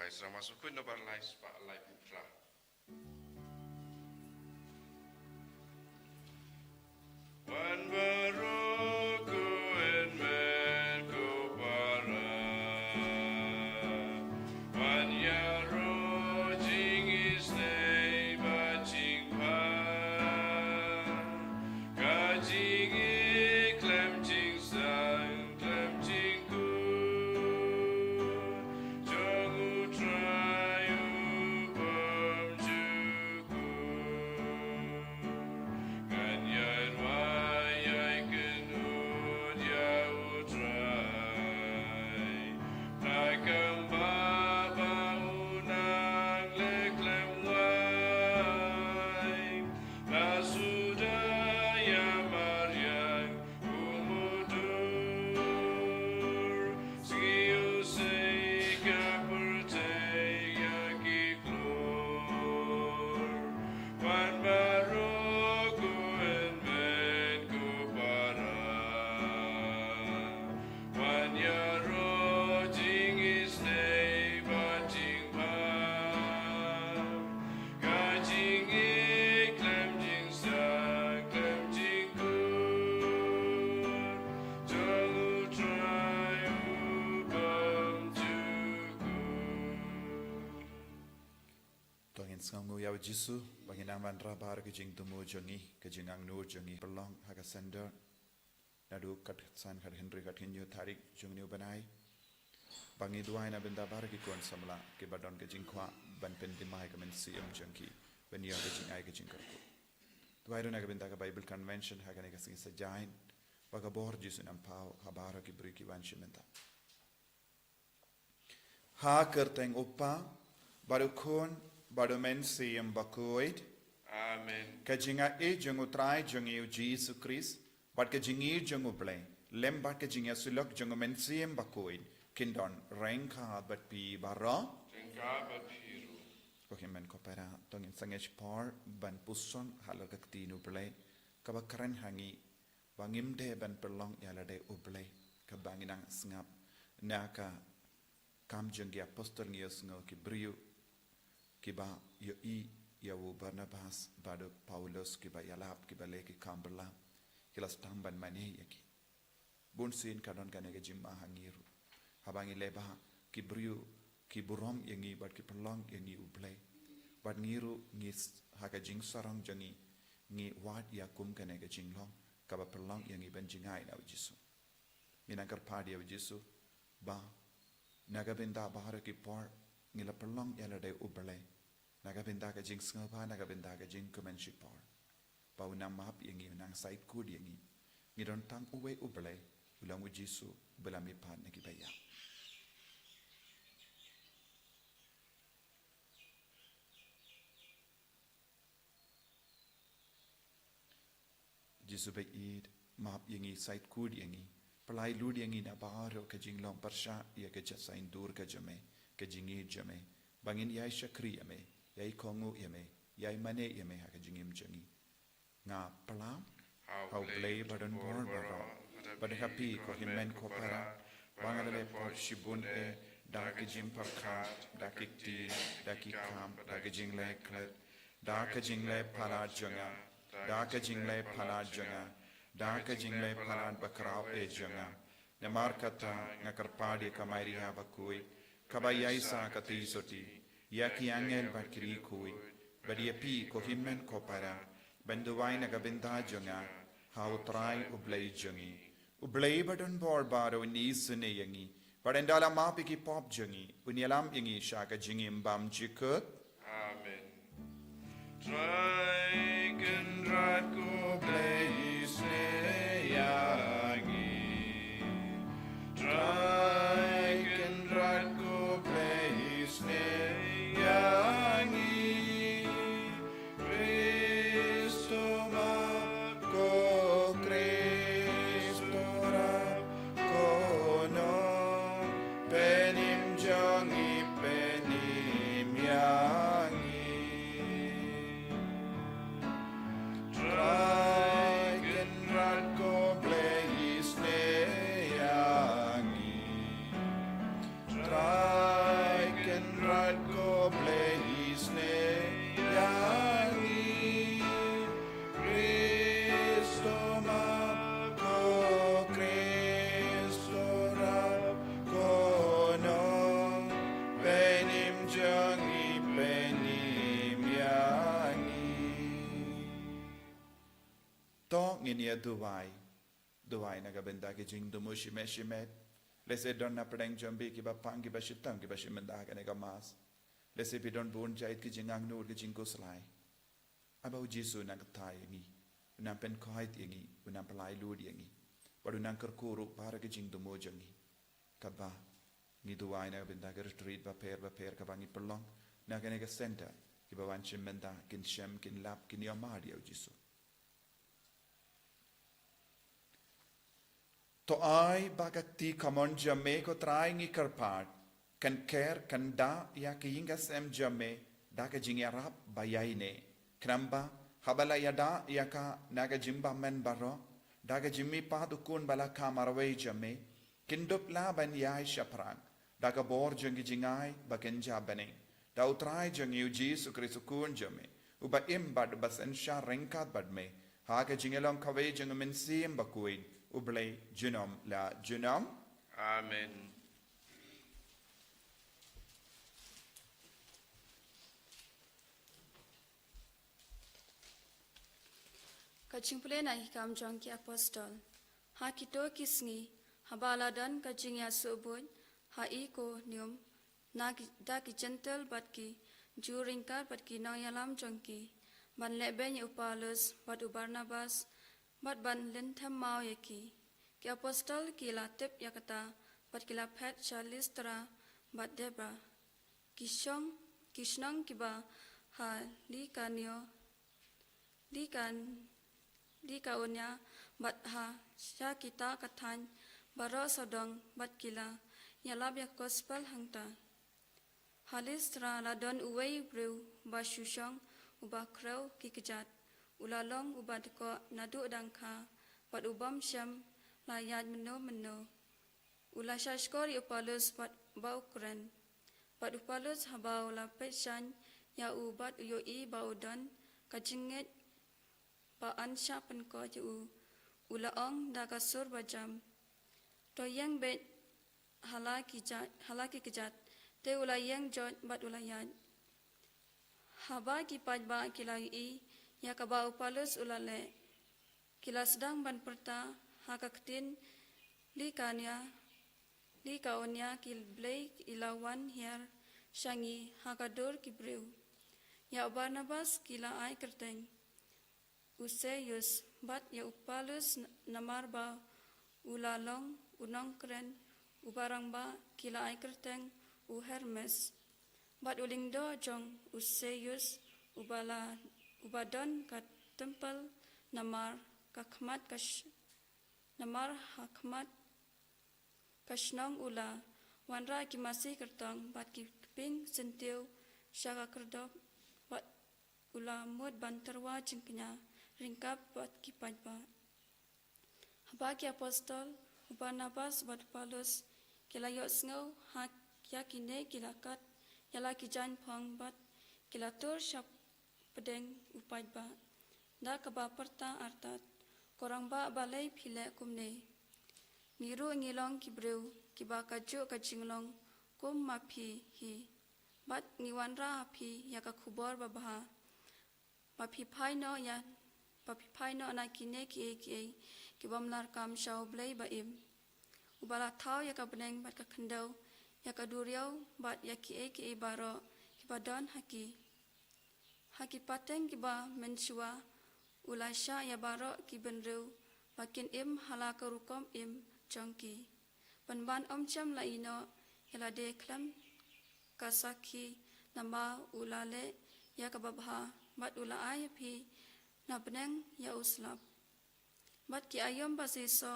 vai sama suku no barlai spa lai putra. Wan baroku en men ko para. Wan yaro jing is nei ba jing pa. Ka jing e klem jing sang klem jing ku. Jong u try u bum ju ku. Gan yan wai ai can ud ya u try. Tai kam ba ba u nang le klem wai. La suda ya mariang umudur. Skiu say kaperte ya kiklor. Wan baroku en men ku para. Wan yaro jing is nei ba jing pa. Ka jing e klem jing sa klem jing ku. Jong u try u bum ju ku. Tuangin sangu yaw Jisu bangin ang mantra bar ke jing tumu jongi ke jing ang nur jongi perlong haga sender nadu kat san kat Henry kat hinyu tarik jong niu banai bangi duai na benda bar ke kon samla ke badon ke jing kwa ban pen dimai ke men siam jongi ben ya ke jing ai ke jing karku duai do na ke benda ke Bible convention haga ne ke sing sajain baga bor Jisu nam pau habara ke beri ki wan shimenta ha kerteng upa baru kon baru men siam bakuid Amen. Kajinga e jungu trai jungi u Jesus Christ, but kajingi jungu blay, lembat kajinga sulok jungu mensiem bakuin, kindon renka bat pi bara, Jengka bapiru. kohimen kopera tongin sangech par ban puson halar kakti nu blay, kabakaran hangi, bangim de ban perlong yalade u blay, kabanginang sngap, naka kam jungi apostol ngios ngo ki briu, kiba yo i yawu Barnabas bado Paulus kiba yalap kiba leki kambala kilas tamban mane yaki bunsin kadon ganege jimma hangiru habangi leba kibriu kiburom yangi bad kipelong yangi ublay bad ngiru ngis haga jing sarang jangi ngi wat yakum ganege jinglong kaba pelong yangi ben jingai na Jisu minangkar padi ya Jisu ba naga benda bahara ki por ngila pelong yalade ublay naga benda ka jing sngopa naga benda ka jing kumenship por pau nam map yangi nang side kud yangi ngidon tang uwe ublay ulang Jisu belami pan nagi baya Jisu bayid map yangi side kud yangi pelai lud yangi na baro ka jing long parsha ya ka jasain dur ka jame ka jingi jame bangin yai shakri yame yai kongu yame yai mane yame ha ka jingim jangi nga pala how play badon bor baro bad happy ko himen ko para bangale por shibun e da ka jim pakhat da kikti da ki kam da ka jing le klet da ka jing le para janga da ka jing le para janga da ka jing le para bakrao e janga ne markata nga karpadi kamairi ha bakui kabayai sa kati soti yaki angel bakri kui badia pi ko himen ko para benduwai na gabinda jonga how try ublay jongi ublay badon bor baro ni sune yangi badendala mapi ki pop jongi unyalam yangi shaka jingi mbam jikut Amen. Try can drive go place yangi. Try can drive go place yangi. Cristo ma ko Cristo ra ko no penim jongi penim yangi try ini duai naga benda ke jing dumu shimet lese don na pedang jambi ki ba pang ki ba shitang ki ba shimenda ka nega mas lese pi don bun jait ki jingang nur ki jing ko slai abau jisu nang tai ngi unang pen khait ngi unang palai lu di ngi baru nang kerkuru para ki jing dumu jangi kaba ngi duai na benda ke retreat ba per ka bangi perlong na ka nega center ki ba wan shimenda kin shem kin lap kin yamadi au jisu to ai bagati kamon jame ko trai ngi karpat kan ker kan da ya ki inga sem jame da ka jingi arab bayaine kramba habala yada ya ka naga jimba men baro da ka jimmi pa dukun bala kamarwe jame kindup la ban yai shapran da ka bor jangi jingai baken jabane da utrai jangi uji sukri sukun jame uba im bad basen sha renkat badme ha ka jingelong kawe jang men sim bakuin ublay junom la junom. Amen. Kajing pule na hikam jong ki apostol. Ha kito kisngi habaladan kajing ya subun ha iko nium na da ki gentle bat ki juringkat bat ki nang yalam jong ki ban leben ya upalus bat Barnabas bat ban lentham mau yaki ki apostol ki la tep yakata bat ki la pet Charlistra bat Debra kishnang ki ba ha Lika onya bat ha sya kita kathan baro sodong bat kila yalab ya gospel hangta Halistra la don uwei brew ba shushong uba krau ki kejat ulalong uba deko nadu dangka bat ubam syam la yad meno ula shashkori upalus bat bau kren bat upalus habau la peshan ya ubat uyoi baudon kajinget pa ansha pen ko ju ulaong da kasur bajam to yang bet halaki kejat te ula yang jot bat ulayan haba ki pajba kilai ya ka ba upalus ulale kila sedang ban perta hakaktin lika onya kil blake ilawan hier shangi hakadur kibreu ya Barnabas kila ai kerteng Useyus bat ya upalus namar ba ulalong unong kren ubarang ba kila ai kerteng u Hermes bat ulingdo jong Useyus ubadon kat tempel namar hakmat kashnong ula wanra ki masih kertong bat ki ping sentiu syaka kerdop bat ula mud banterwa jengknya ringkap bat ki pajba haba ki apostol Barnabas bat Paulus kila yok sngau ha ya kine kilakat yala ki jan phang bat kila tur syap pedeng upajba da kaba perta artat korang ba balai phile kumne niru ngilong kibreu kiba kaju kajinglong kum mapi hi bat niwanra api ya ka khubor babaha mapi phaino ya papi phaino na kine ki bamlar kam shau blai ba im ubala thau ya ka beneng bat ka khandau ya ka duriau bat ya ki baro ki badon haki pateng ki ba menshua ulasha ya baro ki benreu bakin im halaka rukom im jongki banban omcham la ino yala de klam kasaki nama ulale ya ka babha bat ula ayapi na beneng ya uslap bat ki ayom basiso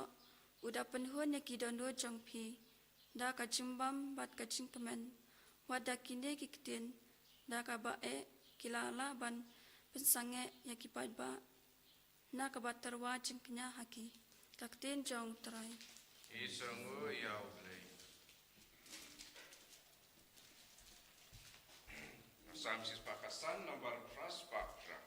uda penhun ya ki dondo jongpi da ka jimbam bat ka jingkemen wada kine ki kitin da ka bae kilala ban pensange ya ki padba na ka batarwa jingknya haki kaktin jong trai Isangu yauble. Samsis pakasan nomor praspakra.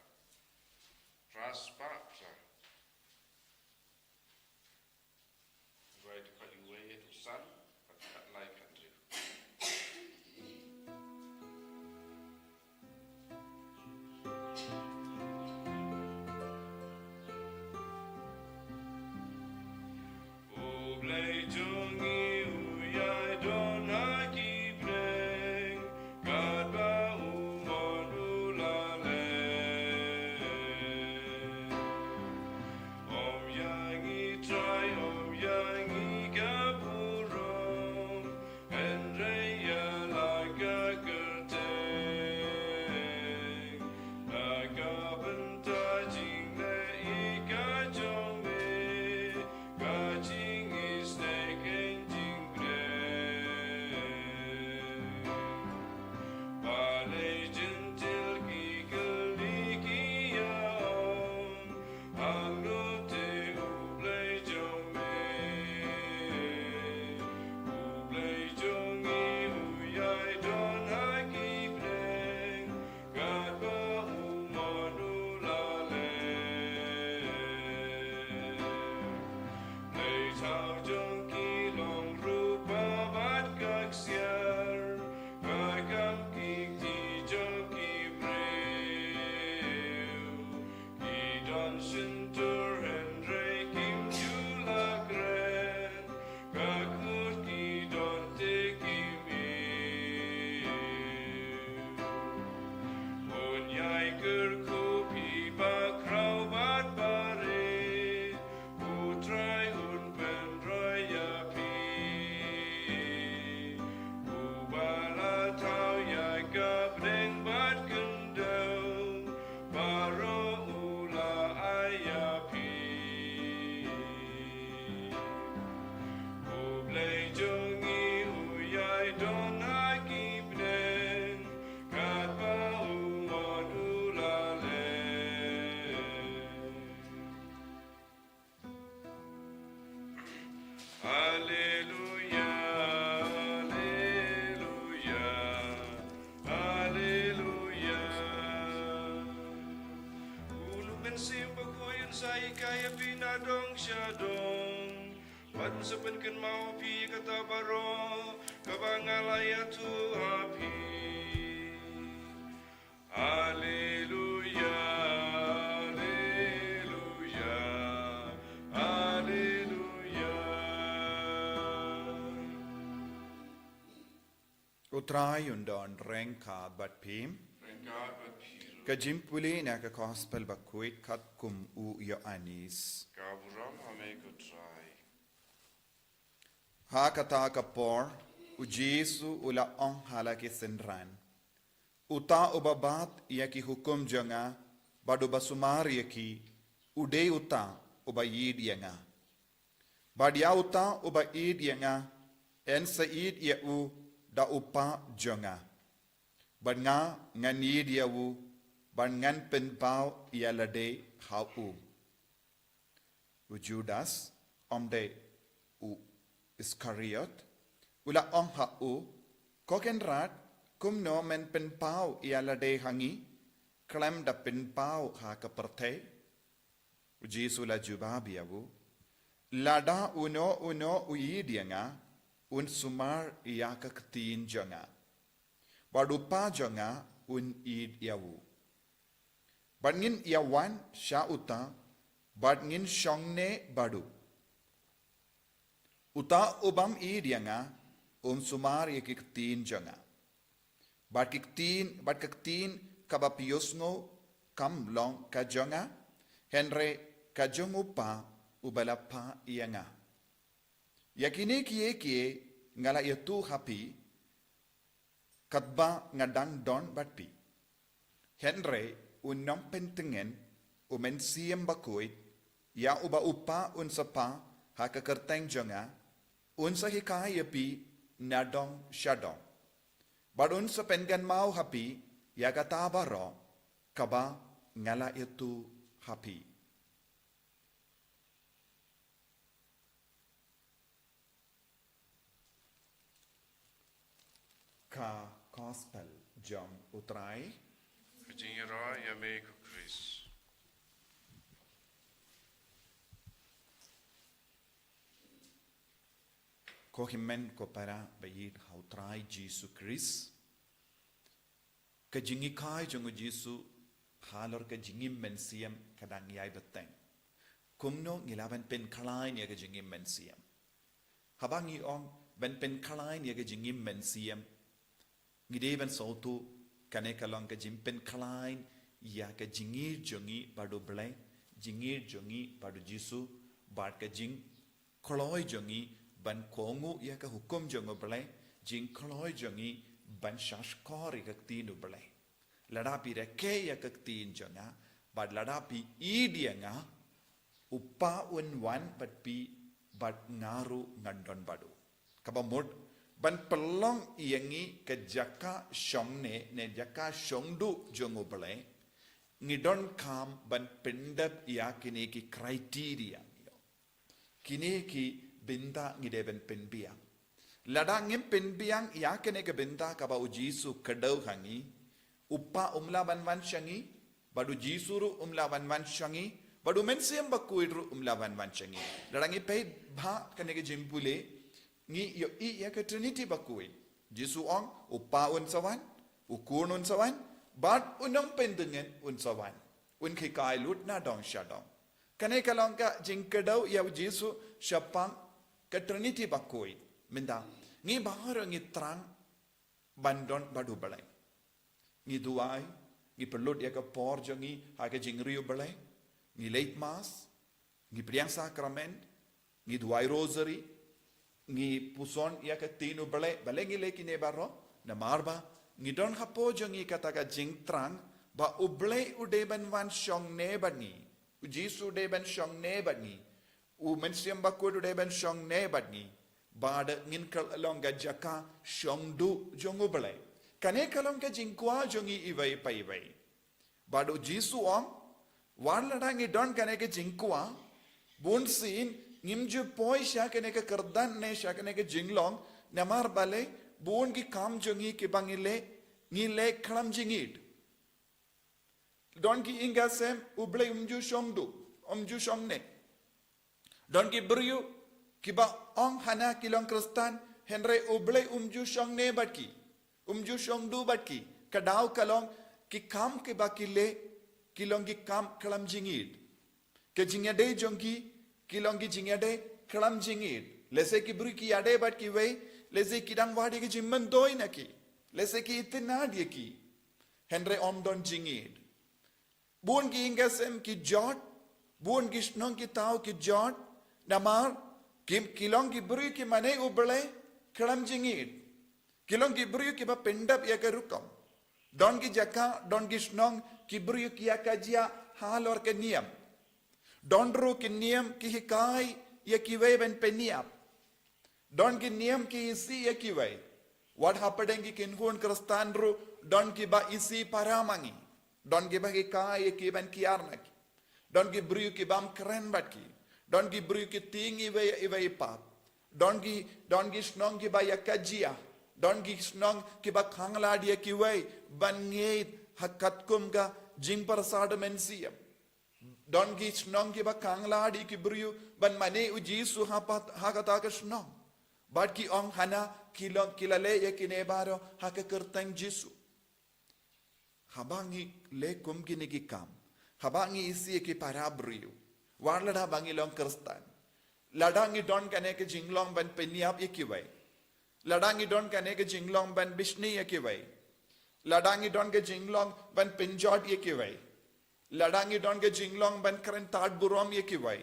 Vai de kaliwe tu san kat lai kadri. Hallelujah, hallelujah, hallelujah. Ulu mensimba ko yun sa ikaya pinadong siya dong. Pansapan kan mau pi kata baro, kabangalaya tu happy. Hallelujah, hallelujah, hallelujah. Utrai undon rengka bat pim. Rengkat berpiru, Kajimpuli na ka gospel bakuit kat kum u yo anis. kaburam hameko try. Ha kata kapor u Jesu ula ong halaki senran. Uta ubabat yaki hukum janga badu basumar yaki ude uta uba yid yanga. Badia uta uba id yanga en said ya u da upa janga. Bad nga ngan yid ya u bad ngan pen pau ya lade ha u. U Judas omde u Iscariot ula ong ha u koken rat kum no men pen pau ia lade hangi klem da pen pau ha ka perte u Jesu la jubabi abu lada uno ui dianga un sumar ia ka ktin janga badupa janga un id yawu badngin iawan sha uta badngin shongne badu uta ubam id yanga sumar ia kiktin janga bat kiktin kabapiosngo kam long ka janga henre ka jongu pa ubalapa ianga yakini kie ngala itu happy katba ngadang don batpi henre unnom pentengen umensiam bakuit ya uba upa unsapa hakakerteng janga unsa hikaya pi nadong shadong badun sa pengan mau happy ya katabaro kaba ngala itu happy ka gospel jom utrai Kajingira yameko Chris. ko himen ko para bayid hautrai Jesu Chris ka jingi kai jongo Jesu halor ka jingi mensiam kadang yai beteng kumno ngilaban pen kalain ya ka jingi mensiam habangi ong ben pen kalain ya ka jingi mensiam ngide ben sautu kane kalong ka jimpen kalain ya ka jingir jongi badu blai jingir jongi badu Jesu bad ka jing koloi jongi ban kongu ya ka hukum jongo blai jing koloi jongi ban shashkori ka tinu blai ladapi re ke ya ka tin jonga bad ladapi idia nga upa wan bat pi bat ngaru ngandon badu kabamod ban pelong iangi ke jaka shongne ne jaka shongdu jongo blai ngidon kam ban pendap ya kini ki criteria kini ki binda ngide ben penbiang lada ngim penbiang ya kene ke binda ka ba ujisu kadau hangi uppa umla ban wan shangi badu jisuru umla ban wan shangi badu mensiam bakuidru umla ban wan shangi lada ngi pe bha kene ke jimpule ngi yo i ya ke trinity bakuid jisu ong uppa un sawan ukun un sawan bad unong pendengen un sawan un ki kai lut na dong shadong kane kalong ka jingkadau ya jisu shapang ke trinity bakuid minda ngi bahar ngi trang bandon badu balai ngi duai ngi perlut ya ke por jongi ha ke jingriu balai ngi late mass ngi priang sakrament ngi duai rosary ngi puson ya ke tinu balai balai ngi leki ne baro na marba ngi don hapo jongi kata ka jing trang ba ublai ude ban wan shong ne bani ujisu de ban shong ne bani u mensiam bakud ude ban shong ne bani bad ngin kal along ga jaka shong du jongu balai kane kalong ka jingkwa jongi iwai pai wai badu jisu om wan ladangi don kane ke jingkwa bun sin ngimju poi syakane ke kerdan ne syakane ke jinglong namar bale buon ki kam jongi ke bangile ngile klam jingid don ki ingasem uble umju shongne don ki bryu ki ba ong hana kilong kristan henre uble umju shongne batki umju shongdu batki kadaw kalong ki kam ke bakile kilong ki kam klam jingid ke jingade jongi kilong ki jingade klam jingid lese ki bru ki ade batki we lese ki dang wadi ki jimman doi naki lese ki itinadi ki henre om don jingid buon ki ingasem ki jot buon ki snong ki taw ki jot namar kim kilong ki bru ki mane uble klam jingid kilong ki bru ki ba pendap ya karukam don ki jaka don ki snong ki bru ki akajia halor ke niam don ru ki niam ki hikai ya ki we ben peniap don ki niam ki isi ya ki we what happened ki kinhun kristan ru don ki ba isi paramangi don ki ba hikai ya ki ben kiarnak don ki bru ki bam keren batki don ki bru ki tingi we pap don ki snong ki ba yakajia don ki snong ki ba khangla dia ki we ban ngeit hakat kum ga jing persad mensiam don ki snong ki ba khangla di ki bru ban mane u jisu hakata ka snong bat ki ong hana kilong kilale ya ki ne baro hakakertang jisu habangi le kum ki ni ki kam habangi isi ki parabru warlada bangi long kristan ladangi don kane ke jinglong ban peniap yekiwai ladangi don kane ke jinglong ban bishni yekiwai ladangi don ke jinglong ban pinjot yekiwai ladangi don ke jinglong ban karen tad burom yekiwai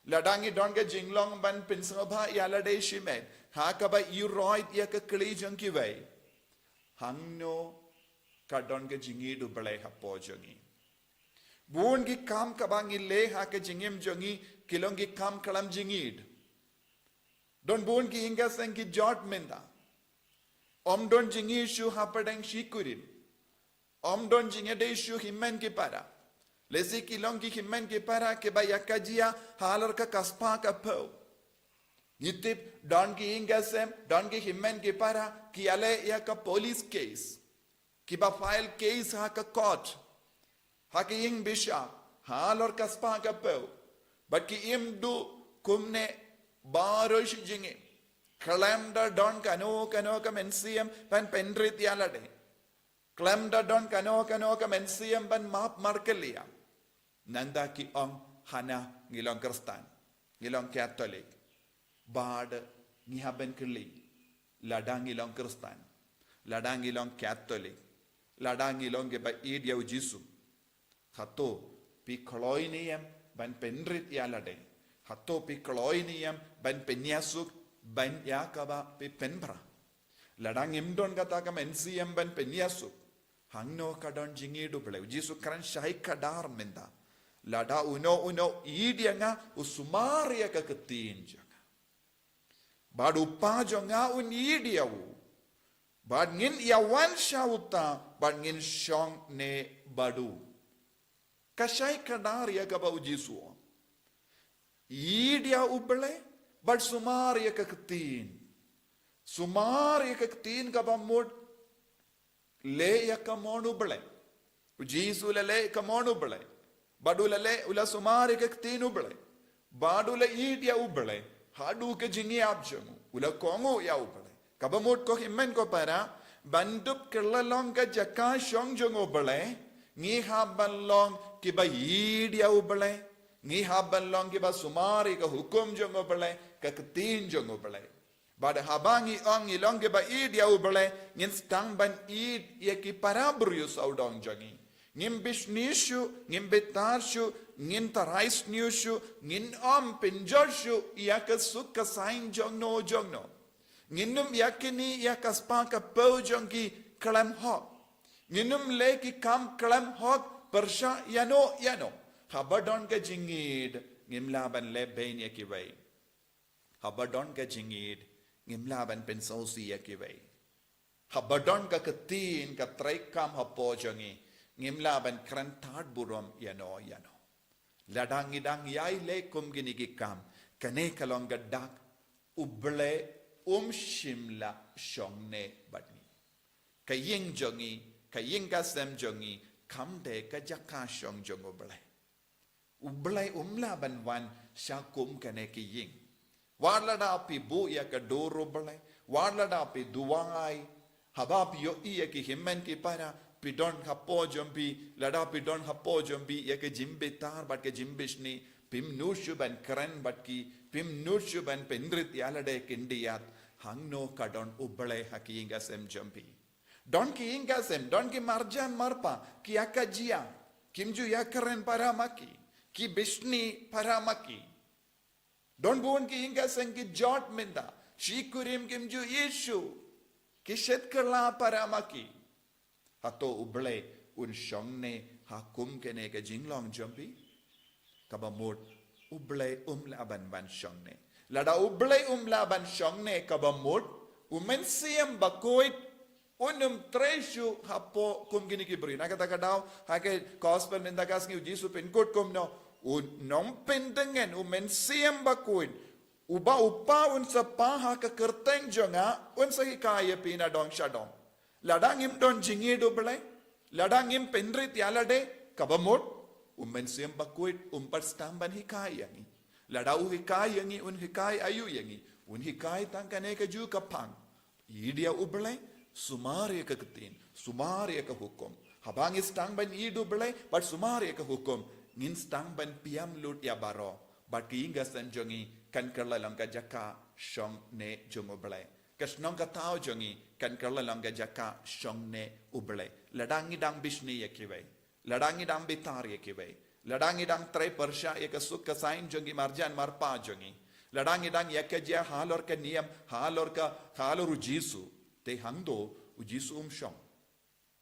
ladangi don ke jinglong ban pinsabha yalade shimet hakaba yuroid yakakli jonkiwai hangno kadon ke jingidu balai hapo jongi buon ki kam kabangi le ha ke jingim jongi kilong ki kam kalam jingid don buon ki inga sang ki jot menda om don jingi shu hapadang shikurin om don jingade shu himmen ki para lesi kilong ki himmen ki para ke bayakajia halar ka kaspa ka po yitip don ki inga sem don ki himmen ki para ki ale ya ka police case ki ba file case ha ka court haki ing bishop halor kaspa ka po but ki imdu kumne barosh jinge kalamda don kano ka mensiam pan pendrit yalade kalamda don kano ka mensiam pan map markelia nanda ki ong hana ngilong kristan ngilong catholic bad ngihaben kli ladang ngilong kristan ladang ngilong catholic ladang ngilong ke ba idia jisu hato pi koloiniam ban penrit yalade hato pi koloiniam ban penyasuk ban yakaba pi penbra ladang imdon kata ka mensiam ban penyasuk hangno kadon jingidu ble jisu karan shai kadar menda lada uno idianga usumaria ka ketinja bad upajonga un idiawu bad ngin yawan shauta bad ngin shong ne badu kashay kadar ya kaba ujisu idia uble but sumar ya kaktin kaba mod le ya kamon uble ujisu le kamon uble badula le ula sumar ya kaktin uble badula idia uble hadu ke jingi abjamu ula kongo ya uble kaba mod ko himmen ko para bandup kellalong ka jaka shong jong uble ngi habalong ki ba idia ubale ngi habalong ki ba sumari ka hukum jong ubale ka ketin jong ubale bad habangi ong ilong ki ba idia ubale ngin stang ban id ye ki parabrius audong jongi ngim bishnishu ngim betarshu ngin tarais newshu ngin om pinjorshu ya ka sukka sain jong no nginum yakini ya kaspa ka po jongi kalam ho nginum le ki kam kalam ho persha yano habadon ka jingid ngimlaban le bain yakiway habadon ka jingid ngimlaban pensosi yakiway habadon ka katin ka traikam hapo jongi ngimlaban krantad burom yano ladang idang yai le kum ginigikam kane kalong gadak uble shimla shongne batni kaying jongi kaying gasem jongi kamde kajaka shong jong uble laban wan shakum kane kiying warlada pi bu ya kadoro uble warlada pi duwai habab yo iya ki himmen ki para pidon hapo jombi lada pidon hapo jombi ya ke jimbe tar bat ke jimbishni pim nushu ban kran bat ki pim nushu ban pendrit yalade kindiyat hangno kadon uble hakinga sem jombi don ki inga sem don ki marjan marpa ki akajia kimju ya kran paramaki ki bishni paramaki don buon ki inga sem ki jot minda shikurim kimju yeshu ki shetkala paramaki hato uble un shongne hakum kene ke jinglong jombi kabamot uble laban ban shongne lada uble laban shongne kabamot umensiam bakoit unum treshu hapo kum gini ki bri nakata kadau hake gospel nindakas ngi jisu pen kot kum no un nom pendengen umensiam bakoit uba upa un sa paha ka kerteng jonga un sa hikaya pina dong shadong ladang im don jingi do belai ladang im pendrit yalade kabamot umensiam bakuit perstamban hikai yangi ladau hikai yangi un hikai ayu yangi un hikai tangkane ka ju kapang idia ublai sumare ka ketin sumare ka hukum habang istangban idu belai but sumare ka hukum ngin stangban piam lut ya baro but kiinga sanjongi kan kerla langka jaka shong ne jongo belai kasnong ka tao jongi kan kerla langka jaka shong ne uble ladangi dang bishni yakiwe ladangi dang bitar yakiwe ladangi dang tre persha yaka sukka sain jongi marjan marpa jongi ladangi dang yakaja halor ka niyam halor ujisu te hangdo ujisu shong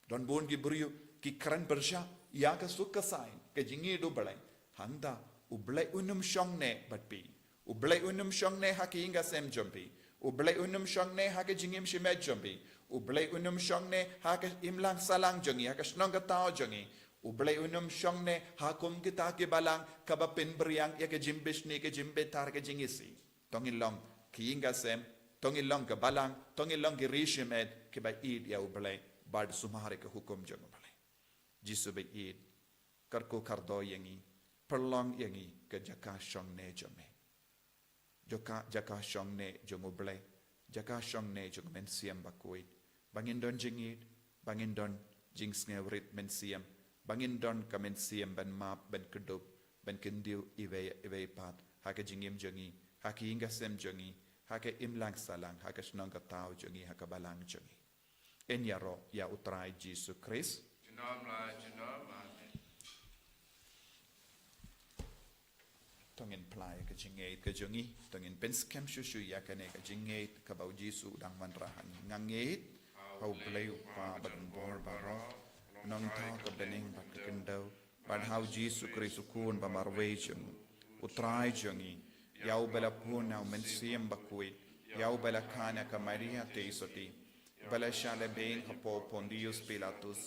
don bon gi buriu ki kran persha yaka sukka sain ka jingi do balai hangda uble shong ne batpi uble shong ne hakinga sem jompi uble shong ne hake jingim shimet jompi uble shong ne hake imlang salang jongi hake snong tao jongi uble shong ne hakum kita ke balang kaba penbriang ya ke jimbish ne ke jimbe tar ke jingisi tongilong kiinga sem tongilong ke balang tongilong ke rishimet ke ba id ya uble bad sumare ke hukum jongo bale jisu be id karko kardo yangi perlong yangi ke jaka shong ne jome jaka shong ne jongo ble jaka shong ne jong men siam bakoi bangin don jingid bangin don jing snewrit men siam bangin don kamen siam ban map ban kedup ban kendiu ive pat hake jingim jongi hake inga sem jongi hake imlang salang hake snong tao jongi hake balang jongi en yaro ya utrai Jesus Christ tongin play ke jingate ke jongi tongin penskem shushu yakane ke jingate ka bau Jesu dang manrahan ngangate hau bleu pa ban bor baro nong ta ka bening ba kendau ban hau Jesu Christ kun ba marwe jong utrai jongi yau bela puna men siem bakui yau bela kana ka Maria te soti bela shale ben hapo Pontius Pilatus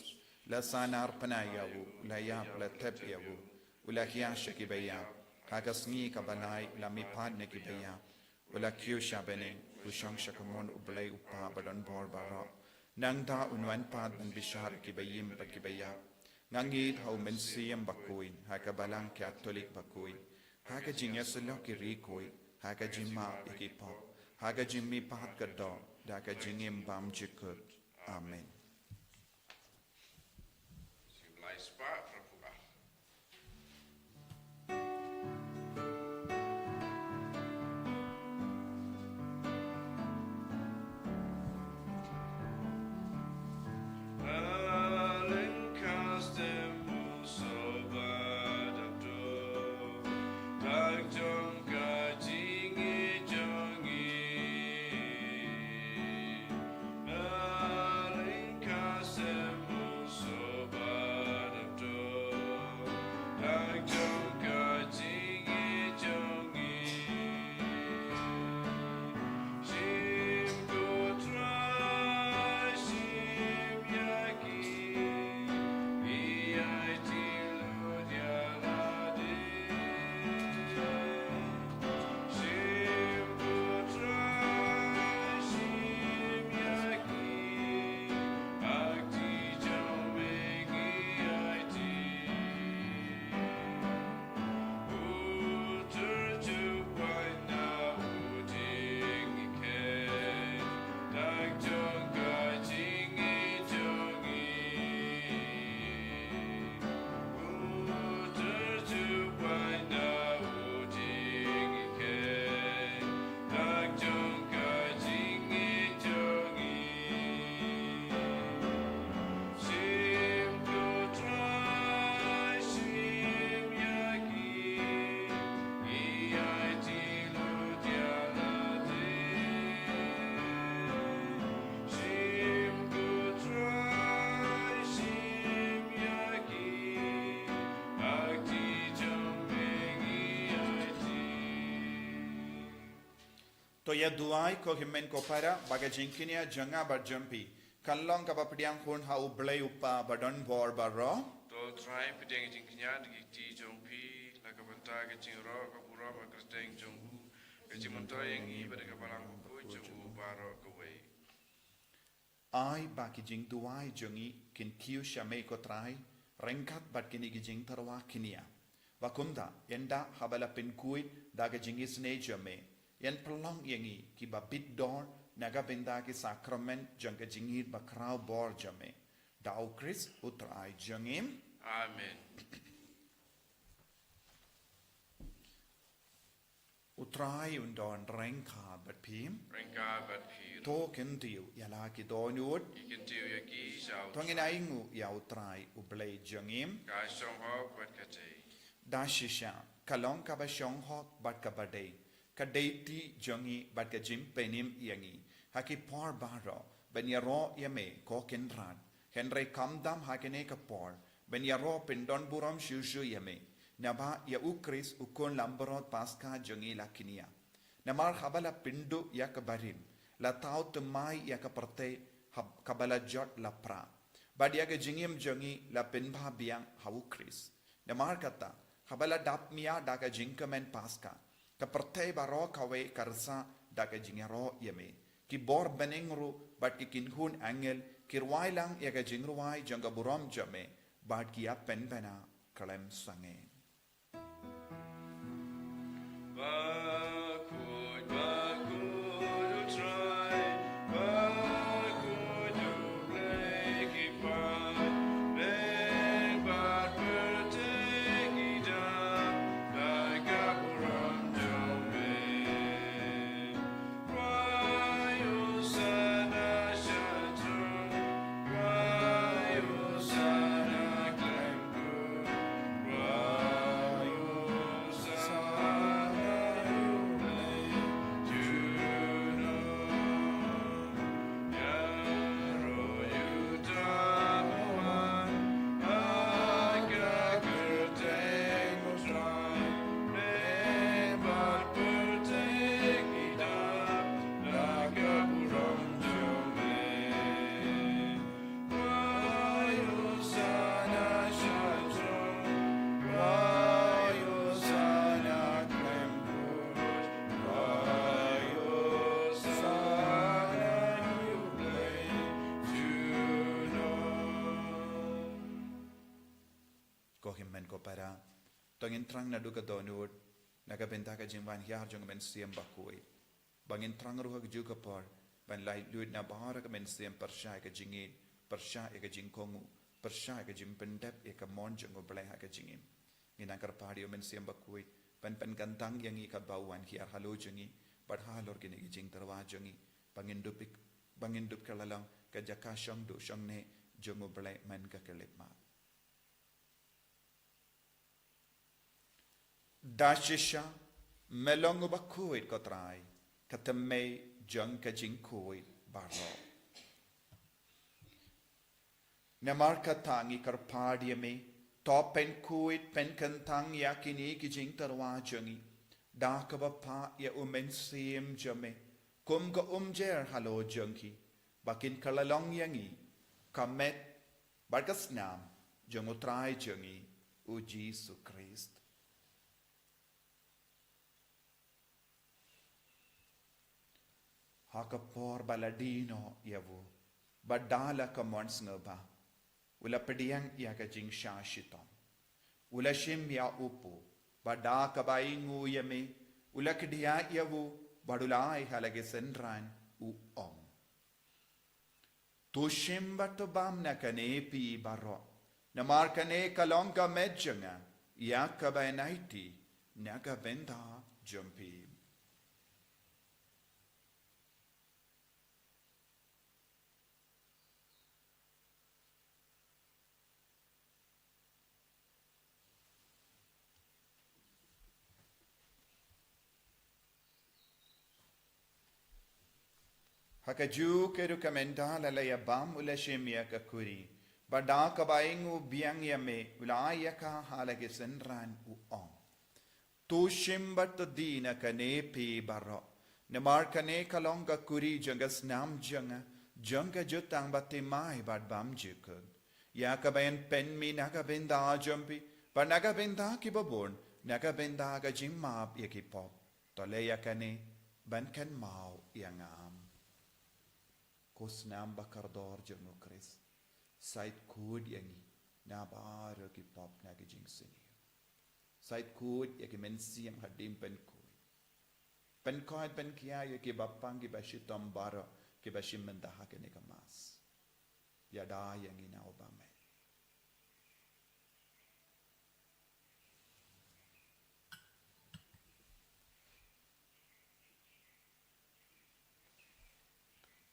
la sanar panayawu la yap la tep yawu ula hiasha ki baya hagasni ka banai la mi padne ki baya ula kyusha bene ushang shakamon ublay upa badon bor bara nangda unwan pad ban bishar ki bayim ba ki baya ngangit hau men siem bakuin haka balang Catholic bakuin haka jingyaslo ki rikoi haka jimma ikipa haka jimmi pat kaddo daka jingim bam jikut amen To ya duai ko himen ko para baga jinkinia janga barjampi. Kanlong kapapdiang hun ha ublay upa badon bor baro. To try pedeng jing knya di jong pi la ka banta ke jing ro ka pura ba krteng jong hu. Ke jing monto yang i pada ka balang ko jong hu baro ka wei. Ai baki jing duai jongi kin kiu shamei ko trai rengkat bat kini jing tarwa kinia. Wakunda yenda habala pin kuit daga jingis ne jame. Yan pelong yangi ki babit dor naga benda ki sakrament jangka jingit bakrau bor jame. Dau Chris utrai jangim. Amen. Utrai undon rengka bat pim. Rengka bat pir. To kentiu yala ki donut. Ikan tiu ya ki sao. Tongin aingu ya utrai ublay jangim. Ka song hok bat ka te. Dashisha kalong kaba shong hok bat kabadei. Kadeti jongi bat ka jim penim yangi. Haki por baro. Ben yaro yame ko kenran. Henry kamdam hakene ka por. Ben yaro pindon buram shushu yame. Naba ya ukris ukon lambarot paska jongi lakinia. Namar habala pindu ya kabarim. La tau temai ya kaparte kabala jot la pra. Badia ka jingim jongi la pinba biang haukris. Namar kata habala dapmia daga jingkamen paska. Kaparte baro kawe karsa daga jingaro yame. Ki bor beningru bat ki kinhun angel kirwai lang yaga jingruwai janga buram jame bat ki pen bena kalem sange. Bakut utrai, bakut ublay kipat, lebat bertek idam, daga buram jome. Rayu sana syatrun, rayu sana klempur, rayu sana para tongin trang na duka donut nagabenta ka jingban hiar jong men siem bakui bangin trang ruha juga por ban lai luit na bahara ka men siem persha ka jingin persha ka jingkongu persha ka jimpendep ka mon jong oblai ka jingin nginangkar padio men siem bakui ban gantang yang i ka bauan hiar halo jongi bad halor kini jing terwa jongi bangin dup kalalang ka jaka shong do shong ne jong oblai man ka kelipma Dashisha melongo bakuit kotrai katamay jang ka jingkuit baro. Namar katangi karpadiame topen kuit pen kantang yakini ki jing tarwa jangi dakabapa ya umensim jame kum ka umjer halo jangi bakin kalalong yangi kamet barkasnam jangutrai jangi u Jesus Christ. Hakapor baladino yavu badala ka mons ngaba ula pediang ya ka jing shashitom ula shim ya upu bada ka baingu yame ula kedia yavu badulai halage senran u om tu shim batobam na kane pi baro namar kane kalonga medjanga ya ka bainaiti naga benda jumpi Hakaju keru kamenda lalaya bam ula shemia kakuri. Bada kabaingu biang yame ulaya ka halage senran u om. Tu shimbat dina kane pe baro. Namar kane kalong ka kuri janga snam janga jutang batimai bad bam jukun. Ya kabayan pen mi naga benda jumpi, but naga benda ki babon, naga benda ga jing map ya ki pop. Tole ya kane ban kan mau yang am. Kosnam bakardor jangu Chris. Sait kud yangi nabar ki pop naga jing sini. Sait kud ya ki mensiam hadim pen kud. Pen koid pen kia ya ki bapang ki bashitom bara ki bashim mendaha ke nikamas. Yada yang ina obame.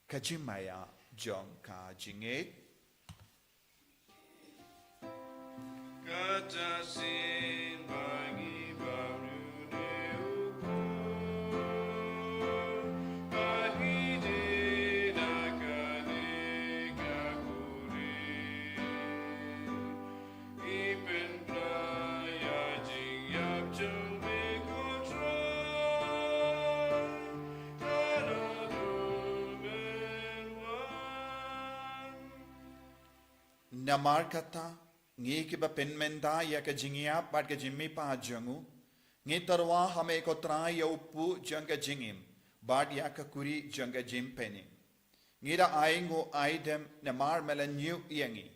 Kajimaya jong ka jinget. Katasin bagi baru Namar kata ngi ki ba penmenda ya ka jingia pat ka jimmi pa jangu ngi tarwa hame ko tra ya upu janga jingim bad ya ka kuri janga jim peni ngi da aingo aidem namar mela new yangi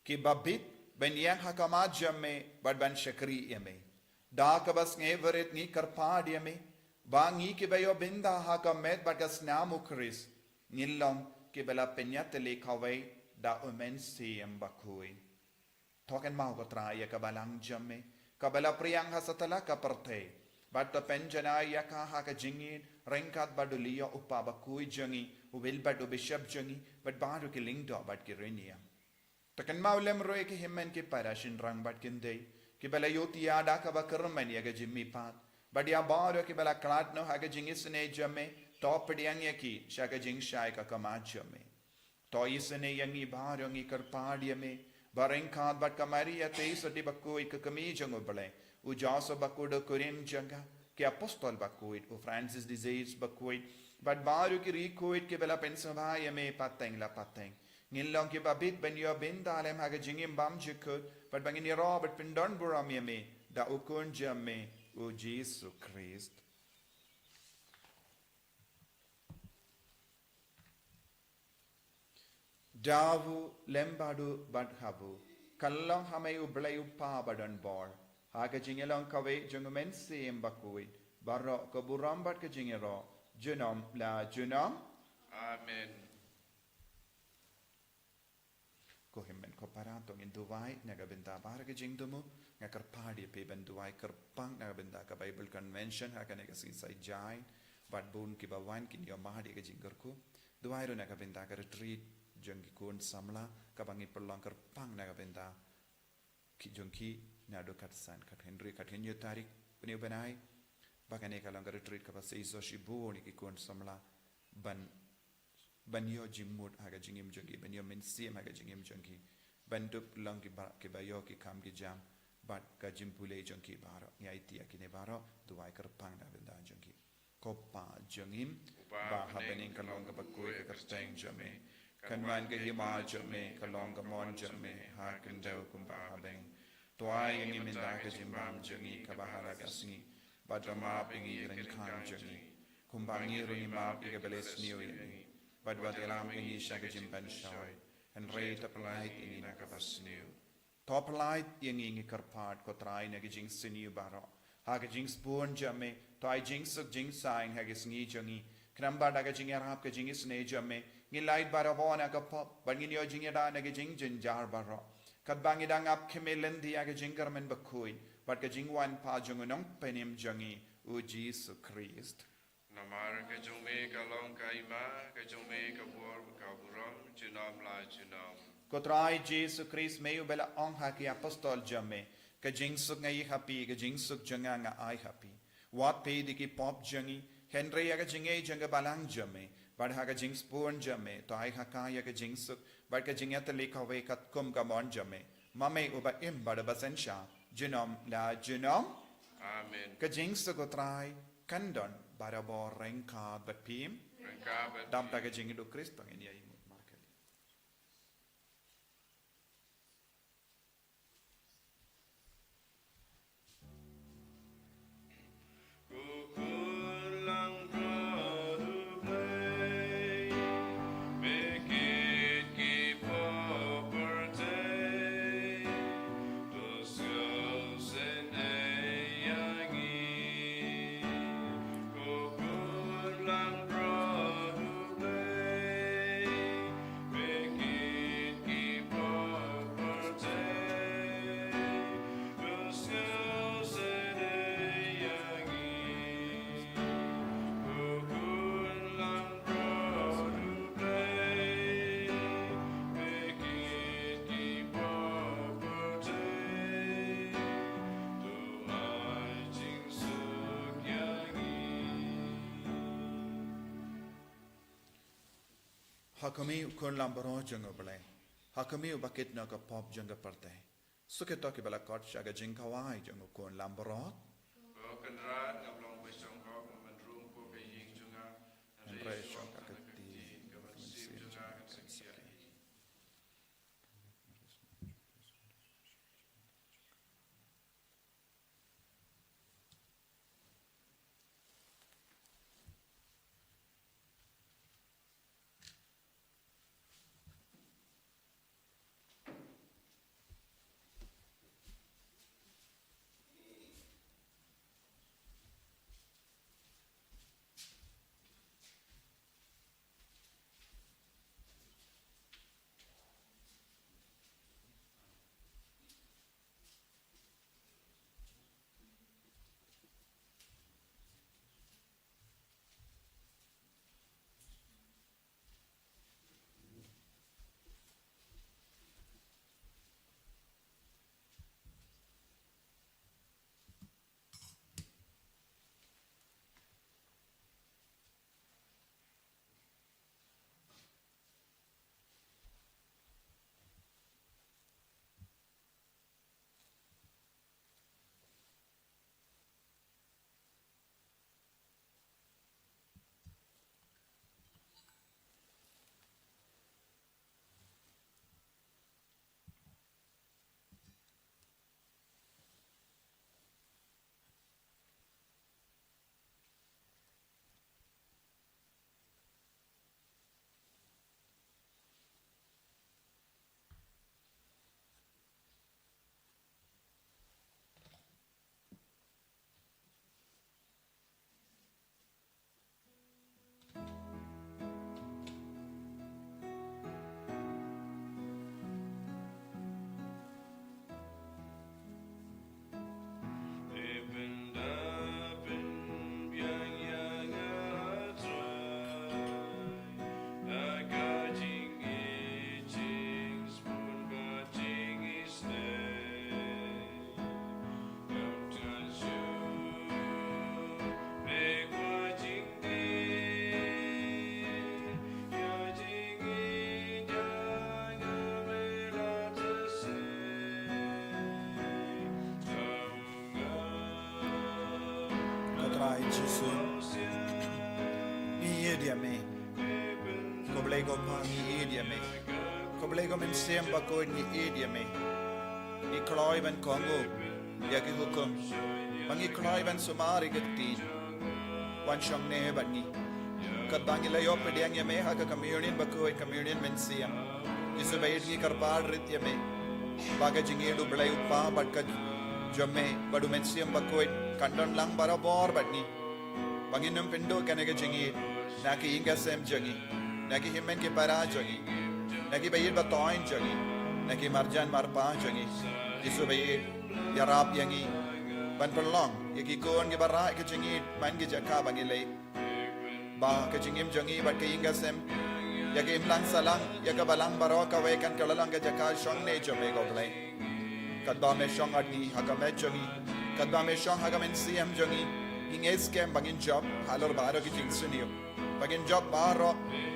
ki babit ben yang hakama jamme bad ban shakri yame da ka bas ngi verit ngi karpa yame ba ngi ki bayo binda hakamet bad ka snamu kris ngilong ki bela penyat le khawai da umen siyem bakui. Token mau ko traya kabalang jamme, kabala priyang hasatala kaparte, batta penjana ya kaha ka jingin, rengkat baduliya upa bakui jangi, ubil badu bishab jangi, but badu ki lingdo bat ki renia. Token mau lem roe ki himmen ki parashin rang bat kinde, ki bala yoti ada ka bakarman ya ka jimmi pat, but ya badu ki bala klat no ha ka jingis ne jamme, top pediang ya ki, shaka jing shai ka kama jamme. Toisene yangi barongi karpadiame barengkad bat kamari ate sodi bakui kakami jango bale ujaso bakudo kurim janga ke apostol bakuit u Francis disease bakuit bat baru ki rikuit ke bela pensava yame pateng la pateng ngilong ke babit ben yo ben dalem haga jingim bam jikut bat bangini Robert pindon buram yame da ukun jamme u Jesus Christ. Davu lembadu badhabu kallang hamay ublay upa badan bor haga jingelong kawe jungumen siyem bakui barro kaburam bad ka jingero junom la junom Amen. ko himmen ko paratong induwai naga benda bar ka jingdumu ngakar party pe benduwai kerpang naga benda ka Bible convention haga naga sinsay jain bad bun ki bawan kin yo mahadi ka jingerku duwai ro naga benda ka retreat jengki kun samla kabangi perlang kerpang naga benda ki jengki nado katsan kat Henry kat henyo tarik puni benai bakane kalang ka retreat ka pasai so shibu ni ki kun samla ban yo jimut haga jingim jengki ban yo mensim haga jingim jengki ban dup lang ki bayo ki kam ki jam bat ka jimpule jengki baro ngai tia ki ne baro duai kerpang naga benda jengki kopa jengim ba habening kalong ka bakui ka kerteng jame kan man ke hima jamme kalong ka mon jamme ha kan dau kumba habeng toai ngi minda ka jimbam jangi ka bahara ka singi badama pingi ren khan jangi kumba ngi ri ma ke beles niu ni badwa delam ngi shaka jimban shawai and rate applied in na ka basniu top light ngi karpat ko trai na ki jing siniu baro ha ka jing spoon jamme toai jing suk jing saing ha ka singi jangi kramba da ka jing arab ka jing isne jamme ngi light baravona ka pop bangin yo jing da na jing jin jar baro kat bangi dang ap kemelen dia ka jing garmen bakui bat ka jing wan pa jung nong penim jangi u Jesus Christ Namar ka jume kalong kaima ka jume ka bor ka buram junam la junam kotrai Jesus Christ meu bela ong ha ki apostol jamme ka jing suk ngai happy ka jing suk janga nga ai happy wat pe di ki pop jangi Henry ya ka jinge janga balang jamme bad ha ka jing spoon jamme to ai ha ka ya ka jing suk bad ka jing ya le ka we kat kum ka mon jamme mame uba im bad basensha jinom la jinom Amen. ka jing suk ko trai kandon barabor rengkat bat pim Rengkabat dam taga jingi do Kristo ini ya imut markali. Kukulang produblay Bikit kipo pertay Tusgaw sen ayangi Kukulang produblay Bikit kipo pertay Tusgaw sen ayangi Kukulang produblay Bikit kipo pertay Tuhay jingsuk yangi Hakami kun lambaro jungo bale. Hakami bakit na ka pop jungo parte. Suketo ki bala kot shaga jingkawai jungo kun lambaro. Bukan rat ngablong besong kau menrum po kaying juga Andre syong kakati. kawan sim juga sekian. Trai Jesu. Iya dia me. Ko blei ko pa ni dia me. Ko blei ko men sem ba ko ni dia me. I kloi ben kongo. Ya ki hukum. Mangi kloi ben sumari gatti. Wan shang ne ban ni. Kat bangi la yo pediang ya me ha ka communion ba ko communion men sem. Isu bayit ni karpal rit ya me. Baga jingi du blei upa bat ka jomme badu men sem ba ko kandan lang barabor batni banginum pindo kanega jingi naki inga sem jangi naki himmen ke para jangi naki bayir batoin jangi naki marjan marpa jangi isu bayir yarap yangi ban perlong yaki kon ke bara ke jingi man ke jaka bangile ba ke jingim jangi bat ke inga sem yaki imlang salang yaka balang baro ka we kan kalalang ke jaka shong ne jome go play kadba me shong adni hakame jangi kadba me shong hagamen siam jangi inges kem bangin job halor baro ki jing sunio bangin job baro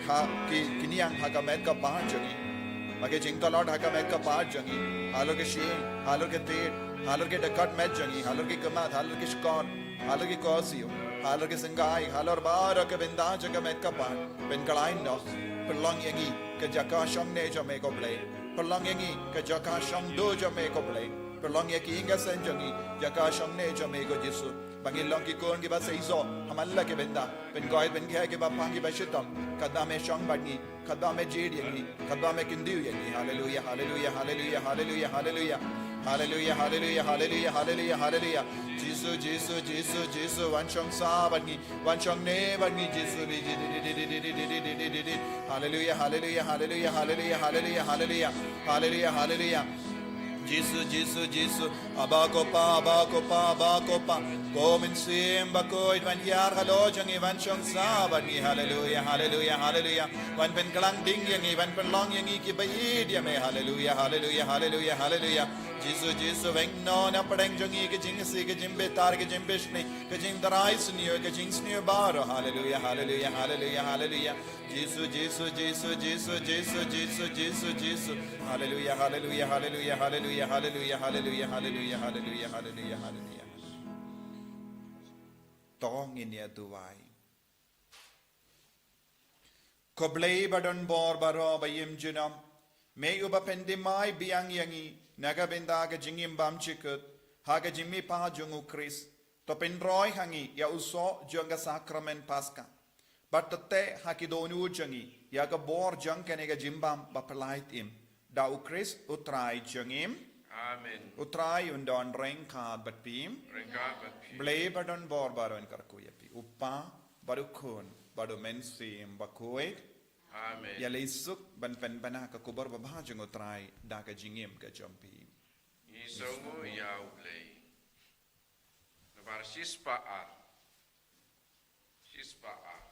ha ki kiniang hagamet ka pa jangi bage jing talot hagamet ka pa jangi halor ke shi halor ke te halor ke dakat met jangi halor ke kamat halor ke skon halor ke kosio halar ke senggai halar bara ke benda jaga met kapan ben kalain no pelong yangi ke jaka shong ne jame ko ble pelong yangi ke jaka shong do jame ko ble pelong yangi inga senjangi jaka shong ne jame ko Yesu bangil long ki kon ki ba seizo hamalla ke benda ben goy ben kha ke ba pangi ba shitam kadame shong badni kadame jedi yangi kadame kindiu yangi hallelujah hallelujah hallelujah hallelujah hallelujah hallelujah hallelujah hallelujah hallelujah hallelujah Jesus Jesus Jesus Jesus wan shong sa badni wan shong ne badni Jesus hallelujah hallelujah hallelujah hallelujah hallelujah hallelujah hallelujah hallelujah Jesus, Jesus, Jesus, abakopa, abakopa, abakopa, komen simba koit van yar halojang ivan shong saban ni hallelujah, hallelujah, hallelujah, van pen klang ding yang ivan pen long yang iki bayi dia me hallelujah, hallelujah, hallelujah, hallelujah, Jesus, Jesus, veng no na padeng jong iki jing si ke jing betar ke jing bishni ke jing darai sniyo ke jing sniyo baro hallelujah, hallelujah, hallelujah, hallelujah, Jesus, Jesus, Jesus, Jesus, Jesus, Jesus, Jesus, Jesus, hallelujah, hallelujah, hallelujah, hallelujah, hallelujah, hallelujah, hallelujah, hallelujah, hallelujah, hallelujah. Tong in ya tuwai. Koblei badon bor baro bayim junam. May uba pendimai biang yangi naga bendaga jingim bam chikut haga jimmi pa jungu Chris. To pendroy hangi ya uso junga sakramen paska. But te hakidonu jangi yaga bor jang kenega jimbam bapalait im. Da Chris utrai jangim. Amen. Utrai undon rengkat batpim. Rengkat batpim. Blei badon bor baron karkuyapi. Upa barukun badu mensim bakuit. Amen. Ya leisuk ban pen bana ka kubar babajung utrai da ka jingim ka jompi. Isongu yau blei. Nabar sispa ar. Sispa ar.